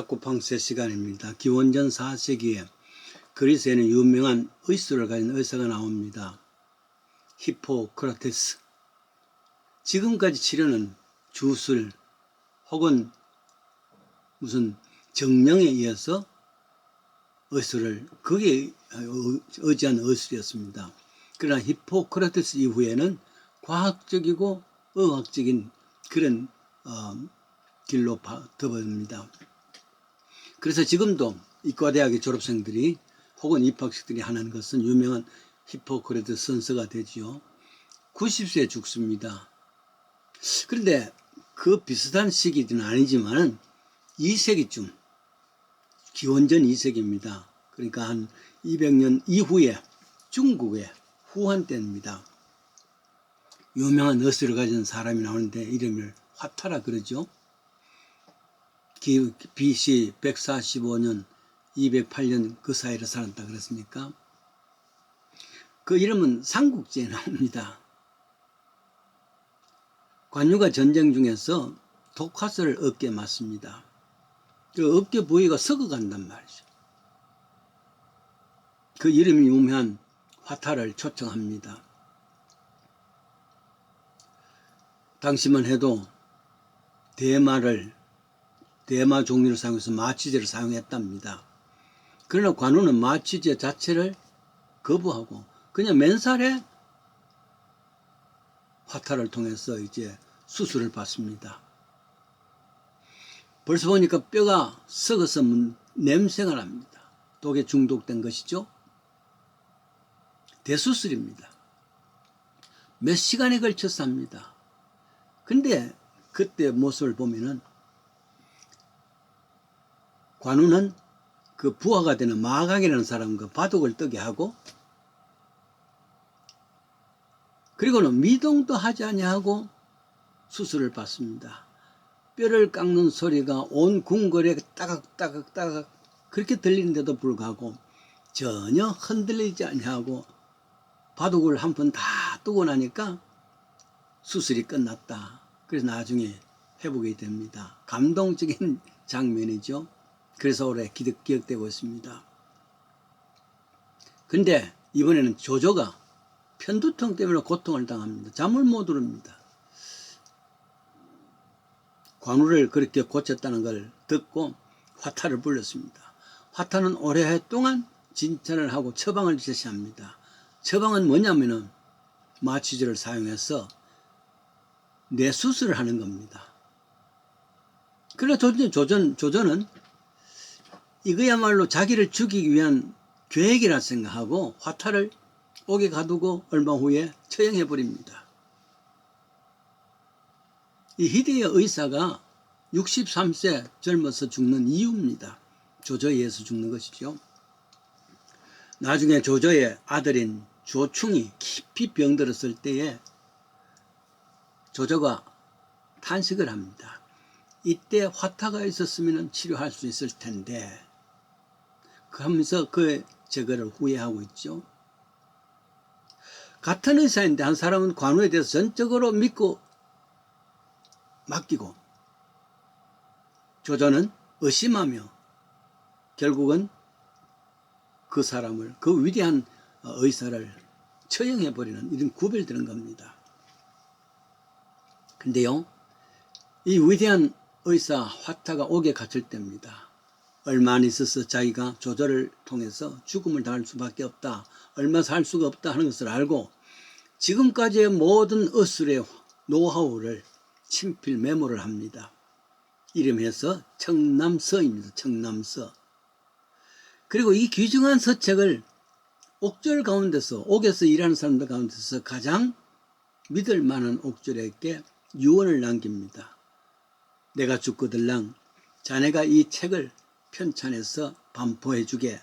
야코팡스의 시간입니다. 기원전 4세기에 그리스에는 유명한 의술을 가진 의사가 나옵니다. 히포크라테스. 지금까지 치료는 주술 혹은 무슨 정령에 의해서 의술을 거기에 의지한 의술이었습니다. 그러나 히포크라테스 이후에는 과학적이고 의학적인 그런 길로 더봅니다. 그래서 지금도 이과대학의 졸업생들이 혹은 입학생들이 하는 것은 유명한 히포크라테스 선서가 되지요. 90세에 죽습니다. 그런데 그 비슷한 시기는 아니지만 2세기쯤 기원전 2세기입니다. 그러니까 한 200년 이후에 중국의 후한 때입니다. 유명한 의술을 가진 사람이 나오는데 이름을 화타라 그러죠. BC 145년 208년 그 사이를 살았다 그랬으니까 그 이름은 삼국지에 나옵니다. 관유가 전쟁 중에서 독화살을 어깨에 맞습니다. 그 어깨 부위가 썩어간단 말이죠. 그 이름이 유명한 화타를 초청합니다. 당시만 해도 대마 종류를 사용해서 마취제를 사용했답니다. 그러나 관우는 마취제 자체를 거부하고 그냥 맨살에 화타를 통해서 이제 수술을 받습니다. 벌써 보니까 뼈가 썩어서 냄새가 납니다. 독에 중독된 것이죠. 대수술입니다. 몇 시간에 걸쳐서 합니다. 근데 그때 모습을 보면은 관우는 그 부하가 되는 마각이라는 사람과 바둑을 뜨게 하고 그리고는 미동도 하지 아니하고 수술을 받습니다. 뼈를 깎는 소리가 온 궁궐에 따각따각따각 그렇게 들리는데도 불구하고 전혀 흔들리지 아니하고 바둑을 한 번 다 뜨고 나니까 수술이 끝났다. 그래서 나중에 회복이 됩니다. 감동적인 장면이죠. 그래서 오래 기억되고 있습니다. 근데 이번에는 조조가 편두통 때문에 고통을 당합니다. 잠을 못 이룹니다. 관우를 그렇게 고쳤다는 걸 듣고 화타를 불렀습니다. 화타는 오랫동안 진찰을 하고 처방을 제시합니다. 처방은 뭐냐면은 마취제를 사용해서 뇌수술을 하는 겁니다. 그러나 조조는 이거야말로 자기를 죽이기 위한 계획이라 생각하고 화타를 옥에 가두고 얼마 후에 처형해버립니다. 이 희대의 의사가 63세 젊어서 죽는 이유입니다. 조조에 의해서 죽는 것이죠. 나중에 조조의 아들인 조충이 깊이 병들었을 때에 조조가 탄식을 합니다. 이때 화타가 있었으면 치료할 수 있을 텐데 하면서 그 제거를 후회하고 있죠. 같은 의사인데 한 사람은 관우에 대해서 전적으로 믿고 맡기고 조조는 의심하며 결국은 그 사람을 그 위대한 의사를 처형해버리는 이런 구별되는 겁니다. 근데요 이 위대한 의사 화타가 옥에 갇힐 때입니다. 얼마 안 있어서 자기가 조조를 통해서 죽음을 당할 수밖에 없다. 얼마 살 수가 없다 하는 것을 알고 지금까지의 모든 의술의 노하우를 친필 메모를 합니다. 이름해서 청남서입니다. 청남서. 그리고 이 귀중한 서책을 옥졸 가운데서 옥에서 일하는 사람들 가운데서 가장 믿을 만한 옥졸에게 유언을 남깁니다. 내가 죽거들랑 자네가 이 책을 편찬해서 반포해 주게.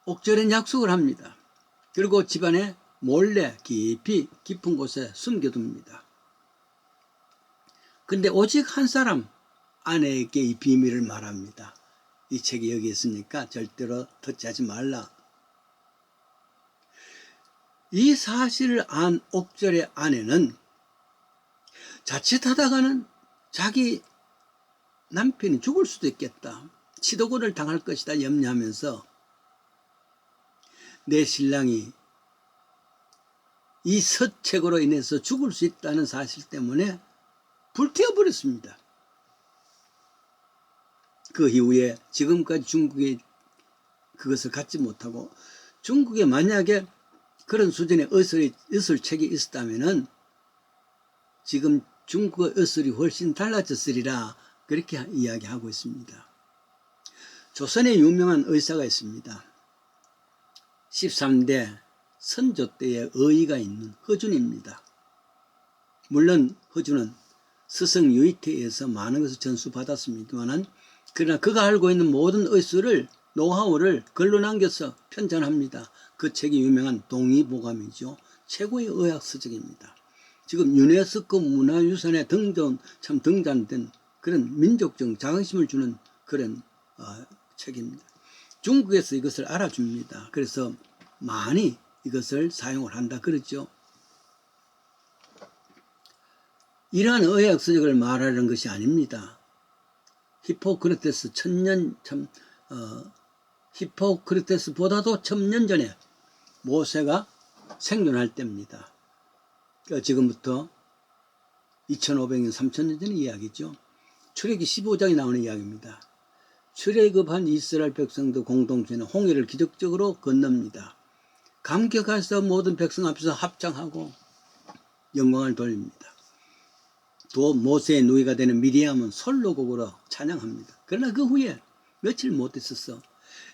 옥졸은 약속을 합니다. 그리고 집안에 몰래 깊이 깊은 곳에 숨겨둡니다. 근데 오직 한 사람 아내에게 이 비밀을 말합니다. 이 책이 여기 있으니까 절대로 터치하지 말라. 이 사실을 안 옥졸의 아내는 자칫하다가는 자기 남편이 죽을 수도 있겠다. 치도고를 당할 것이다 염려하면서 내 신랑이 이 서책으로 인해서 죽을 수 있다는 사실 때문에 불태워버렸습니다. 그 이후에 지금까지 중국이 그것을 갖지 못하고 중국에 만약에 그런 수준의 의술책이 있었다면 지금 중국의 의술이 훨씬 달라졌으리라 그렇게 이야기하고 있습니다. 조선에 유명한 의사가 있습니다. 13대 선조 때의 의의가 있는 허준입니다. 물론 허준은 스승 유이태에서 많은 것을 전수받았습니다만 그러나 그가 알고 있는 모든 의술을 노하우를 글로 남겨서 편찬합니다. 그 책이 유명한 동의보감이죠. 최고의 의학 서적입니다. 지금 유네스코 문화유산에 등장된 그런 민족적 자긍심을 주는 그런 책입니다. 중국에서 이것을 알아줍니다. 그래서 많이 이것을 사용을 한다 그러죠. 이러한 의학 서적을 말하는 것이 아닙니다. 히포크라테스 히포크라테스보다도 1000년 전에 모세가 생존할 때입니다. 지금부터 2500년, 3000년 전의 이야기죠. 출애기 15장에 나오는 이야기입니다. 출애굽한 이스라엘 백성도 공동체는 홍해를 기적적으로 건넙니다. 감격해서 모든 백성 앞에서 합장하고 영광을 돌립니다. 또 모세의 누이가 되는 미리암은 솔로곡으로 찬양합니다. 그러나 그 후에 며칠 못 있었어.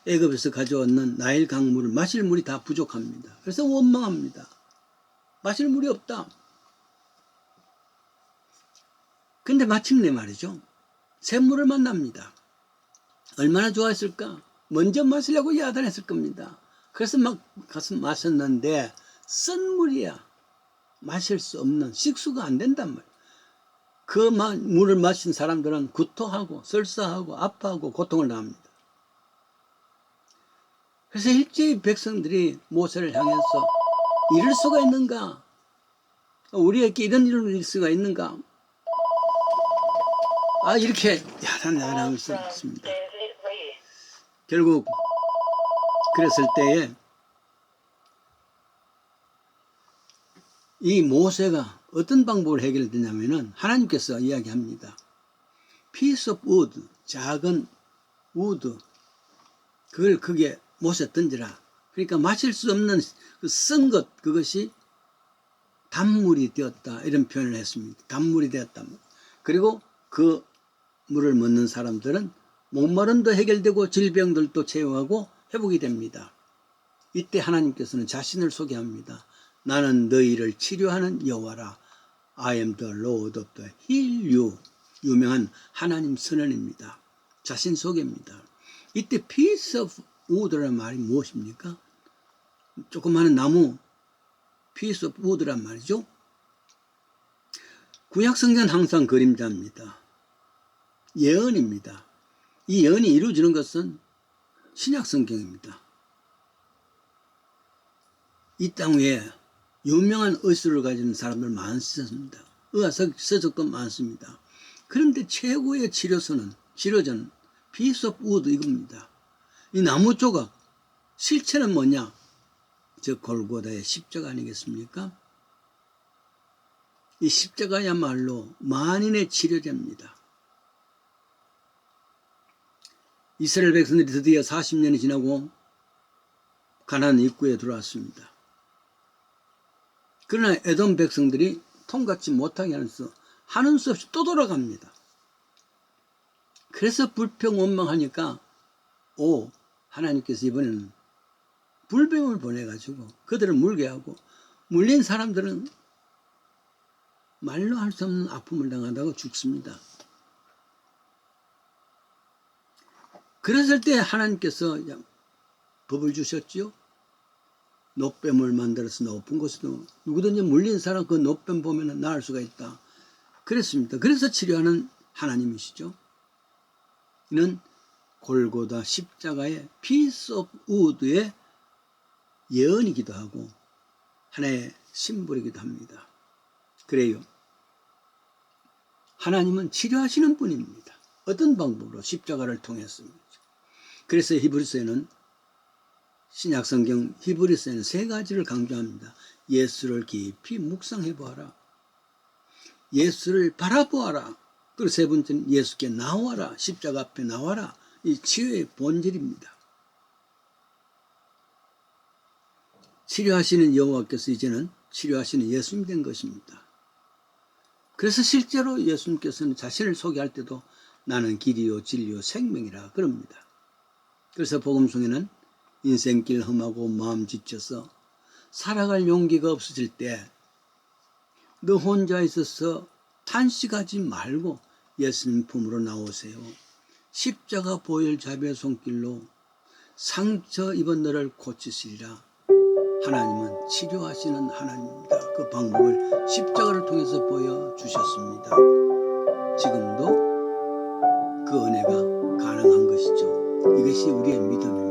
애굽에서 가져왔는 나일 강물을 마실 물이 다 부족합니다. 그래서 원망합니다. 마실 물이 없다. 근데 마침내 말이죠. 샘물을 만납니다. 얼마나 좋아했을까? 먼저 마시려고 야단했을 겁니다. 그래서 막 가서 마셨는데 쓴 물이야. 마실 수 없는 식수가 안 된단 말이야. 그 물을 마신 사람들은 구토하고 설사하고 아파하고 고통을 당합니다. 그래서 일제히 백성들이 모세를 향해서 이럴 수가 있는가? 우리에게 이런 일을 일을 수가 있는가? 이렇게 야단하고 있습니다. 결국 그랬을 때에 이 모세가 어떤 방법을 해결했냐면은 하나님께서 이야기합니다. piece of wood, 작은 우드, 그걸 거기에 못에 던지라. 그러니까 마실 수 없는 그 쓴 것, 그것이 단물이 되었다. 이런 표현을 했습니다. 단물이 되었다. 그리고 그 물을 먹는 사람들은 목마름도 해결되고 질병들도 제어하고 회복이 됩니다. 이때 하나님께서는 자신을 소개합니다. 나는 너희를 치료하는 여호와라. I am the Lord of the heal you. 유명한 하나님 선언입니다. 자신 소개입니다. 이때 piece of wood라는 말이 무엇입니까? 조그마한 나무 piece of wood란 말이죠. 구약 성경은 항상 그림자입니다. 예언입니다. 이 예언이 이루어지는 것은 신약 성경입니다. 이 땅 위에 유명한 의술을 가진 사람들 많습니다. 의학 서적도 많습니다. 그런데 최고의 치료전은 piece of wood 이겁니다. 이 나무 조각, 실체는 뭐냐? 저 골고다의 십자가 아니겠습니까? 이 십자가야말로 만인의 치료제입니다. 이스라엘 백성들이 드디어 40년이 지나고 가나안 입구에 들어왔습니다. 그러나 에돔 백성들이 통과치 못하게 하는 수 없이 또 돌아갑니다. 그래서 불평 원망하니까 하나님께서 이번에는 불뱀을 보내가지고 그들을 물게 하고 물린 사람들은 말로 할 수 없는 아픔을 당하다가 죽습니다. 그랬을 때 하나님께서 법을 주셨죠. 노뱀을 만들어서 높은 곳에도 누구든지 물린 사람 그 노뱀 보면 나을 수가 있다. 그랬습니다. 그래서 치료하는 하나님이시죠. 이는 골고다 십자가의 piece of wood의 예언이기도 하고 하나의 심볼이기도 합니다. 그래요. 하나님은 치료하시는 분입니다. 어떤 방법으로? 십자가를 통했습니다. 그래서 히브리서에는 신약성경 히브리서에는 세 가지를 강조합니다. 예수를 깊이 묵상해 보아라. 예수를 바라보아라. 그리고 세 번째는 예수께 나와라. 십자가 앞에 나와라. 이 치유의 본질입니다. 치료하시는 여호와께서 이제는 치료하시는 예수님 된 것입니다. 그래서 실제로 예수님께서는 자신을 소개할 때도 나는 길이요 진리요 생명이라 그럽니다. 그래서 복음송에는 인생길 험하고 마음 지쳐서 살아갈 용기가 없어질 때 너 혼자 있어서 탄식하지 말고 예수님 품으로 나오세요. 십자가 보혈 자비의 손길로 상처 입은 너를 고치시리라. 하나님은 치료하시는 하나님입니다. 그 방법을 십자가를 통해서 보여주셨습니다. 지금도 그 은혜가 가능한 것이죠. 이것이 우리의 믿음입니다.